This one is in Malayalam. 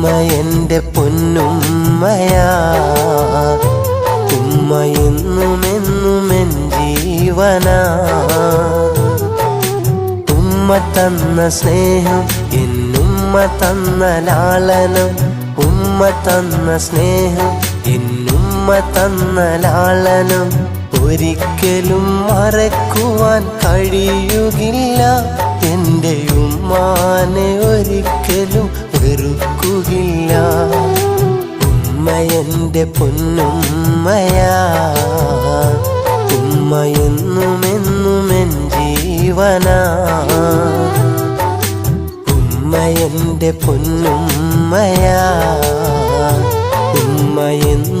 ഉമ്മ എൻ്റെ പൊന്നുമ്മയാ, ഉമ്മ എന്നുമെന്നും എൻ ജീവനാ. ഉമ്മ തന്ന സ്നേഹം, എന്നുമ്മ തന്ന ലാളനം, ഉമ്മ തന്ന സ്നേഹം, എന്നുമ്മ തന്ന ലാളനം ഒരിക്കലും മറക്കുവാൻ കഴിയുകില്ല. എൻ്റെ ഉമ്മാനെ ഒരിക്കലും വെറുക്കുകയില്ല. ഉമ്മ എൻ്റെ പൊന്നുമ്മയാ, ഉമ്മ എന്നുമെന്നും എൻ ജീവനാ. ഉമ്മ എൻ്റെ പൊന്നുമ്മയാ, ഉമ്മ എന്നും